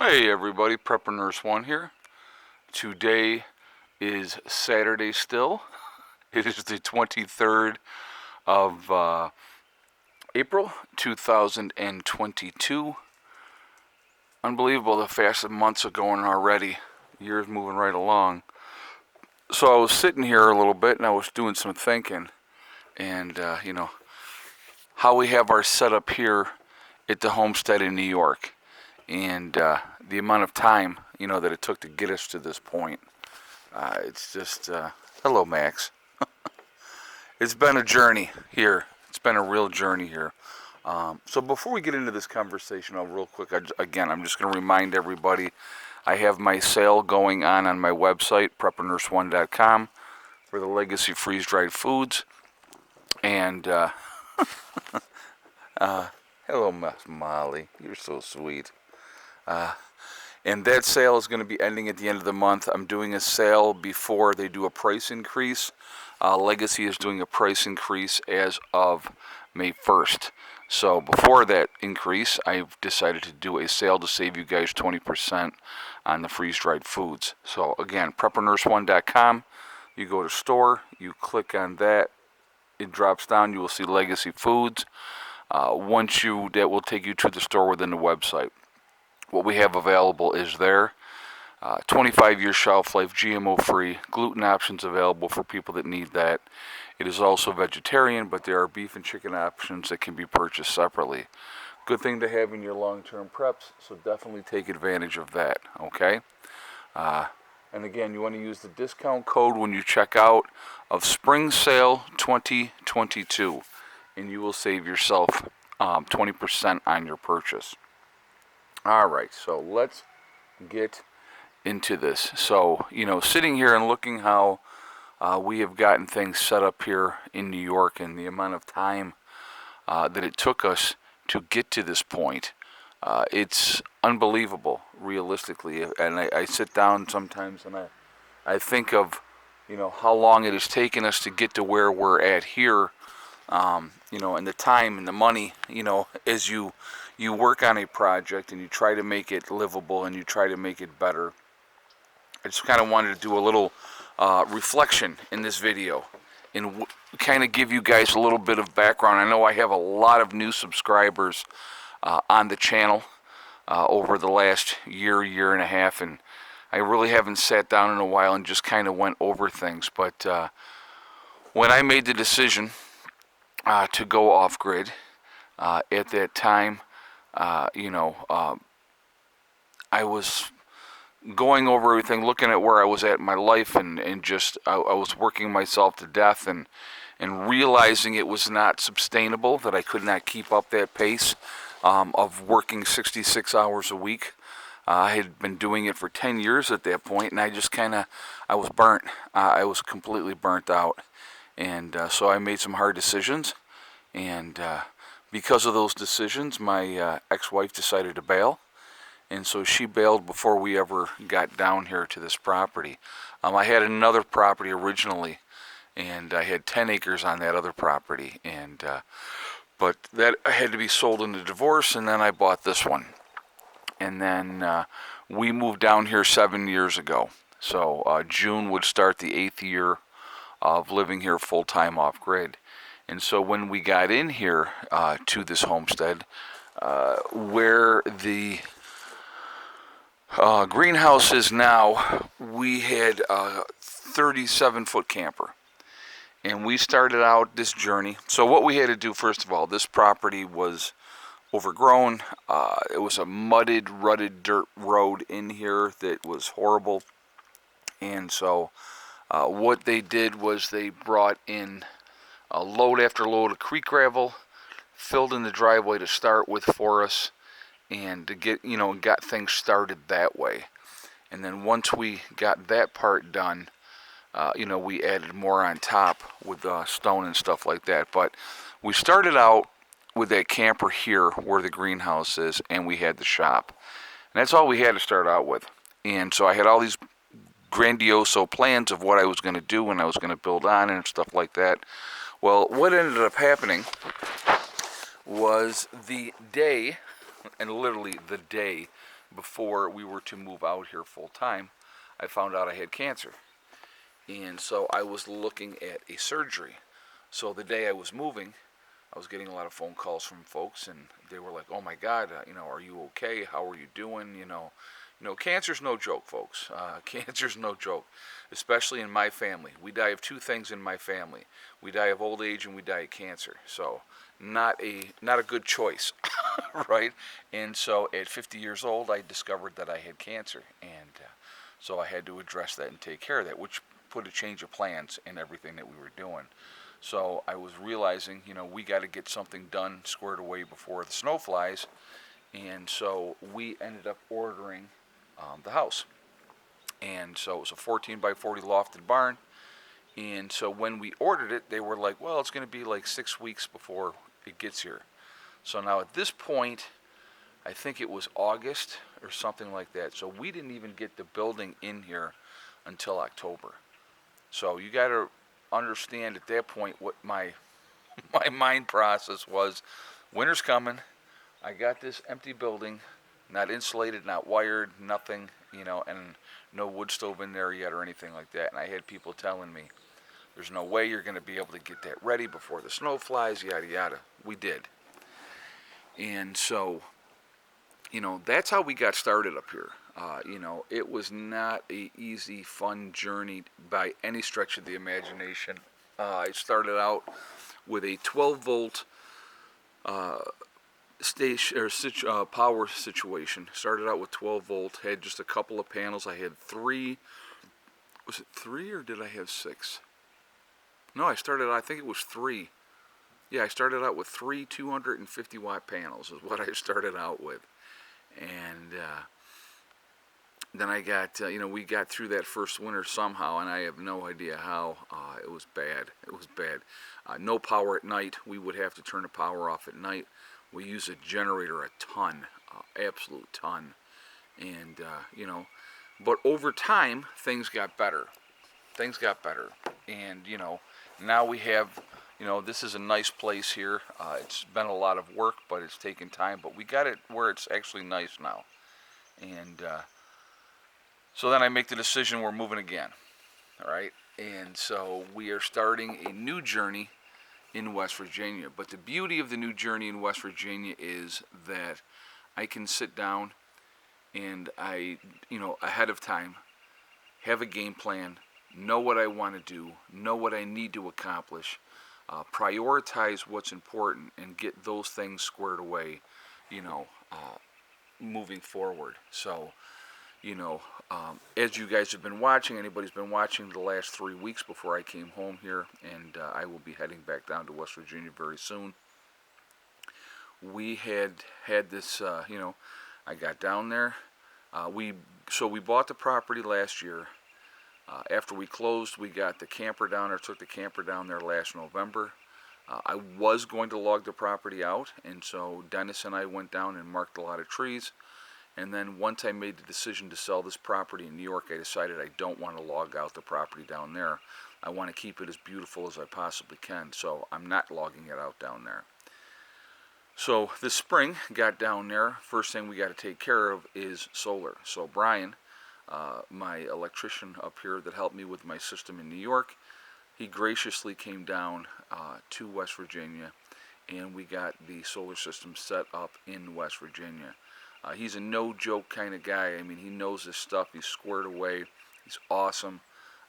Hey everybody, Prepper Nurse One here. Today is Saturday still. It is the 23rd of April 2022. Unbelievable the fast the months are going already. Years moving right along. So I was sitting here a little bit and I was doing some thinking, and how we have our setup here at the homestead in New York, and the amount of time that it took to get us to this point. It's just hello, Max. It's been a journey here. It's been a real journey here. So before we get into this conversation, real quick, I'm just going to remind everybody I have my sale going on my website, preppernurse1.com, for the Legacy freeze-dried foods. And hello, Molly. You're so sweet. And that sale is going to be ending at the end of the month. I'm doing a sale before they do a price increase. Legacy is doing a price increase as of May 1st. So before that increase, I've decided to do a sale to save you guys 20% on the freeze-dried foods. So again, preppernurse1.com. You go to store, you click on that, it drops down, you will see Legacy Foods. That will take you to the store within the website. What we have available is there. 25-year shelf life, GMO-free, gluten options available for people that need that. It is also vegetarian, but there are beef and chicken options that can be purchased separately. Good thing to have in your long-term preps, so definitely take advantage of that, okay? And again, you want to use the discount code when you check out of Spring Sale 2022, and you will save yourself 20% on your purchase. All right, so let's get into this. So, sitting here and looking how we have gotten things set up here in New York and the amount of time that it took us to get to this point, it's unbelievable, realistically. And I sit down sometimes and I think of, how long it has taken us to get to where we're at here, and the time and the money, as you work on a project and you try to make it livable and you try to make it better. I just kind of wanted to do a little reflection in this video and kind of give you guys a little bit of background. I know I have a lot of new subscribers on the channel over the last year and a half, and I really haven't sat down in a while and just kind of went over things. But when I made the decision to go off-grid at that time, I was going over everything, looking at where I was at in my life, and just I was working myself to death and realizing it was not sustainable, that I could not keep up that pace of working 66 hours a week. I had been doing it for 10 years at that point, and I was burnt. I was completely burnt out. And so I made some hard decisions, and because of those decisions, my ex-wife decided to bail. And so she bailed before we ever got down here to this property. I had another property originally, and I had 10 acres on that other property, and but that had to be sold in a divorce, and then I bought this one. And then we moved down here 7 years ago. So June would start the 8th year of living here full-time off-grid. And so when we got in here to this homestead, where the greenhouse is now, we had a 37-foot camper. And we started out this journey. So what we had to do, first of all, this property was overgrown. It was a mudded, rutted dirt road in here that was horrible. And so what they did was they brought in a load after load of creek gravel, filled in the driveway to start with for us, and to get, got things started that way. And then once we got that part done, we added more on top with stone and stuff like that. But we started out with that camper here where the greenhouse is, and we had the shop. And that's all we had to start out with. And so I had all these grandioso plans of what I was going to do and I was going to build on and stuff like that. Well, what ended up happening was the day, and literally the day before we were to move out here full time, I found out I had cancer. And so I was looking at a surgery. So the day I was moving, I was getting a lot of phone calls from folks, and they were like, "Oh my God, are you okay? How are you doing?" Cancer's no joke, folks. Cancer's no joke, especially in my family. We die of two things in my family: we die of old age, and we die of cancer. So, not a good choice, right? And so, at 50 years old, I discovered that I had cancer, and so I had to address that and take care of that, which put a change of plans in everything that we were doing. So I was realizing, we got to get something done, squared away before the snow flies, and so we ended up ordering the house. And so it was a 14 by 40 lofted barn. And so when we ordered it, they were like, well, it's going to be like 6 weeks before it gets here. So now at this point, I think it was August or something like that. So we didn't even get the building in here until October. So you got to understand at that point what my my mind process was. Winter's coming. I got this empty building, not insulated, not wired, nothing, and no wood stove in there yet or anything like that. And I had people telling me, there's no way you're going to be able to get that ready before the snow flies, yada, yada. We did. And so, that's how we got started up here. It was not a easy, fun journey by any stretch of the imagination. I started out with a 12 volt station or power situation. Started out with 12 volt. Had just a couple of panels. I had three. Was it three or did I have six? No, I think it was three. Yeah, I started out with three 250 watt panels is what I started out with. And then I got, we got through that first winter somehow, and I have no idea how. It was bad. It was bad. No power at night. We would have to turn the power off at night. We use a generator a ton, absolute ton. And, but over time, things got better. Things got better. And, now we have, this is a nice place here. It's been a lot of work, but it's taken time. But we got it where it's actually nice now. And so then I make the decision we're moving again. All right. And so we are starting a new journey in West Virginia. But the beauty of the new journey in West Virginia is that I can sit down and ahead of time, have a game plan, know what I want to do, know what I need to accomplish, prioritize what's important, and get those things squared away, moving forward. So, as you guys have been watching, anybody's been watching the last 3 weeks before I came home here, and I will be heading back down to West Virginia very soon. We had this, I got down there. We bought the property last year. After we closed, we got the camper down there, took the camper down there last November. I was going to log the property out, and so Dennis and I went down and marked a lot of trees. And then once I made the decision to sell this property in New York, I decided I don't want to log out the property down there. I want to keep it as beautiful as I possibly can, so I'm not logging it out down there. So this spring, got down there. First thing we got to take care of is solar. So Brian, my electrician up here that helped me with my system in New York, he graciously came down to West Virginia, and we got the solar system set up in West Virginia. He's a no-joke kind of guy. I mean, he knows his stuff. He's squared away. He's awesome,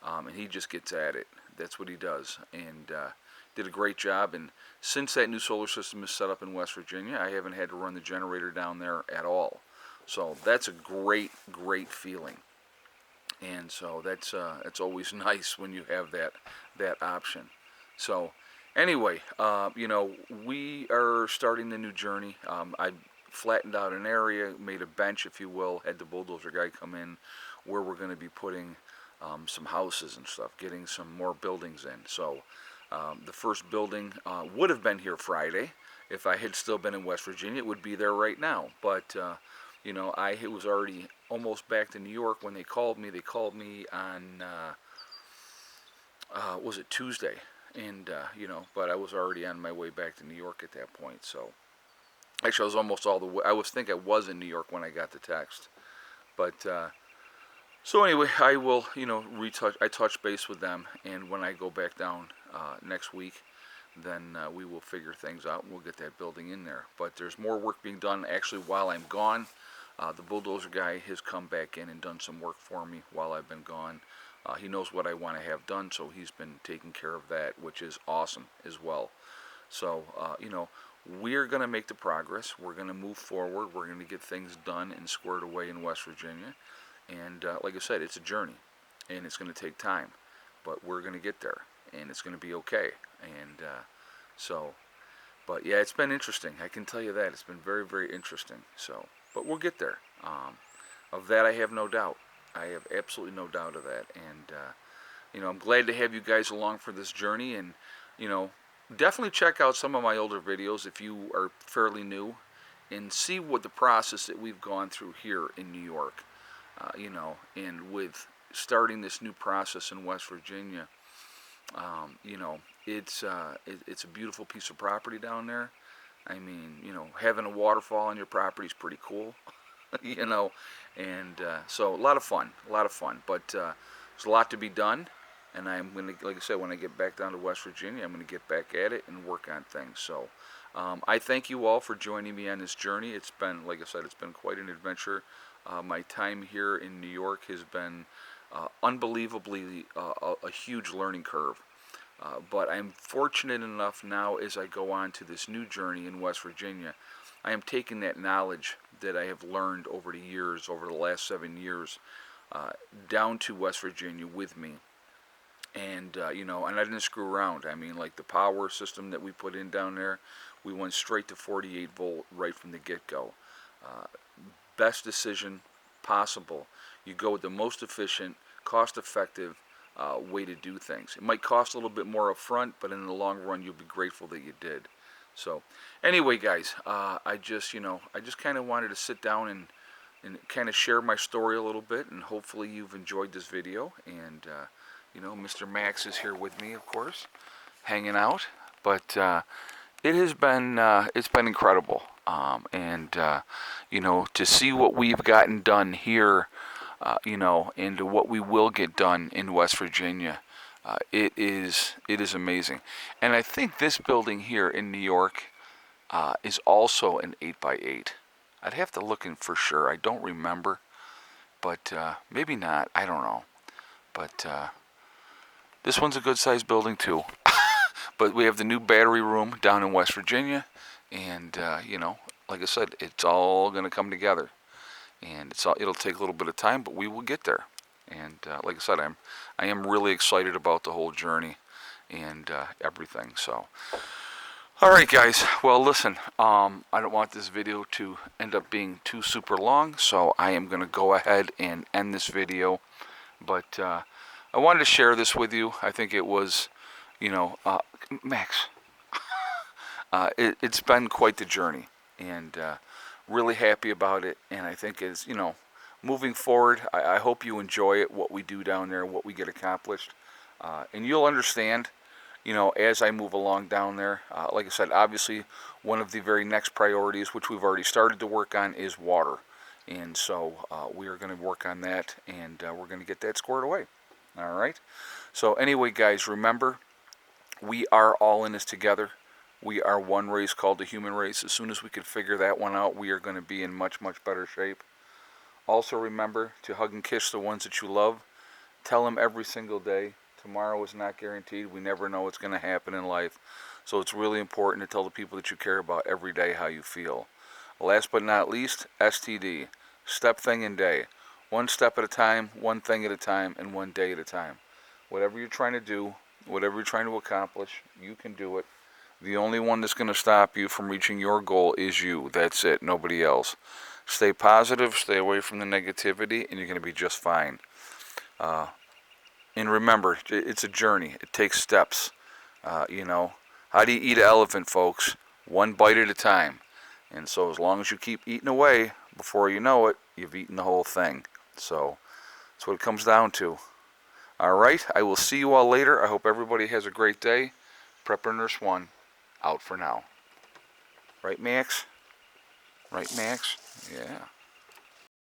and he just gets at it. That's what he does, and did a great job. And since that new solar system is set up in West Virginia, I haven't had to run the generator down there at all. So that's a great, great feeling. And so that's always nice when you have that option. So anyway, we are starting the new journey. I flattened out an area, made a bench, if you will, had the bulldozer guy come in where we're going to be putting some houses and stuff, getting some more buildings in. So the first building would have been here Friday. If I had still been in West Virginia, it would be there right now. But I was already almost back to New York when they called me. They called me on, was it Tuesday? And, but I was already on my way back to New York at that point. So Actually, I was almost all the way. I was in New York when I got the text. But so anyway, I will, retouch. I touch base with them, and when I go back down next week, then we will figure things out, and we'll get that building in there. But there's more work being done actually while I'm gone. The bulldozer guy has come back in and done some work for me while I've been gone. He knows what I want to have done, so he's been taking care of that, which is awesome as well. So, we're going to make the progress. We're going to move forward. We're going to get things done and squared away in West Virginia. And like I said, it's a journey, and it's going to take time. But we're going to get there, and it's going to be okay. And but yeah, it's been interesting. I can tell you that. It's been very, very interesting. So, but we'll get there. Of that, I have no doubt. I have absolutely no doubt of that. And, I'm glad to have you guys along for this journey. And, definitely check out some of my older videos if you are fairly new and see what the process that we've gone through here in New York, and with starting this new process in West Virginia. It's a beautiful piece of property down there. I mean, having a waterfall on your property is pretty cool, and so a lot of fun, But there's a lot to be done, and I'm gonna, like I said, when I get back down to West Virginia, I'm gonna get back at it and work on things. So I thank you all for joining me on this journey. It's been, like I said, it's been quite an adventure. My time here in New York has been unbelievably a huge learning curve. But I'm fortunate enough now, as I go on to this new journey in West Virginia, I am taking that knowledge that I have learned over the years, over the last 7 years, down to West Virginia with me. And, and I didn't screw around. I mean, like the power system that we put in down there, we went straight to 48 volt right from the get-go. Best decision possible. You go with the most efficient, cost-effective way to do things. It might cost a little bit more up front, but in the long run, you'll be grateful that you did. So, anyway, guys, I just kind of wanted to sit down and kind of share my story a little bit, and hopefully you've enjoyed this video. And Mr. Max is here with me, of course, hanging out. But it has been it's been incredible, and to see what we've gotten done here. And what we will get done in West Virginia, it is amazing. And I think this building here in New York is also an 8x8. I'd have to look in for sure. I don't remember, but maybe not. I don't know. But this one's a good-sized building too. But we have the new battery room down in West Virginia, and like I said, it's all going to come together. And it'll take a little bit of time, but we will get there. And like I said, I am really excited about the whole journey and everything. So, all right, guys. Well, listen, I don't want this video to end up being too super long, so I am going to go ahead and end this video. But I wanted to share this with you. I think it was, Max. It's been quite the journey, and really happy about it. And I think moving forward, I hope you enjoy it, what we do down there, what we get accomplished. And you'll understand, as I move along down there. Like I said, obviously, one of the very next priorities, which we've already started to work on, is water. And so we are going to work on that, and we're going to get that squared away. All right? So anyway, guys, remember, we are all in this together. We are one race called the human race. As soon as we can figure that one out, we are going to be in much, much better shape. Also remember to hug and kiss the ones that you love. Tell them every single day. Tomorrow is not guaranteed. We never know what's going to happen in life. So it's really important to tell the people that you care about every day how you feel. Last but not least, STD. Step, thing, and day. One step at a time, one thing at a time, and one day at a time. Whatever you're trying to do, whatever you're trying to accomplish, you can do it. The only one that's going to stop you from reaching your goal is you. That's it. Nobody else. Stay positive. Stay away from the negativity, and you're going to be just fine. And remember, it's a journey. It takes steps. How do you eat an elephant, folks? One bite at a time. And so as long as you keep eating away, before you know it, you've eaten the whole thing. So that's what it comes down to. All right. I will see you all later. I hope everybody has a great day. Prepper Nurse 1. Out for now. Right, Max? Right, Max? Yeah.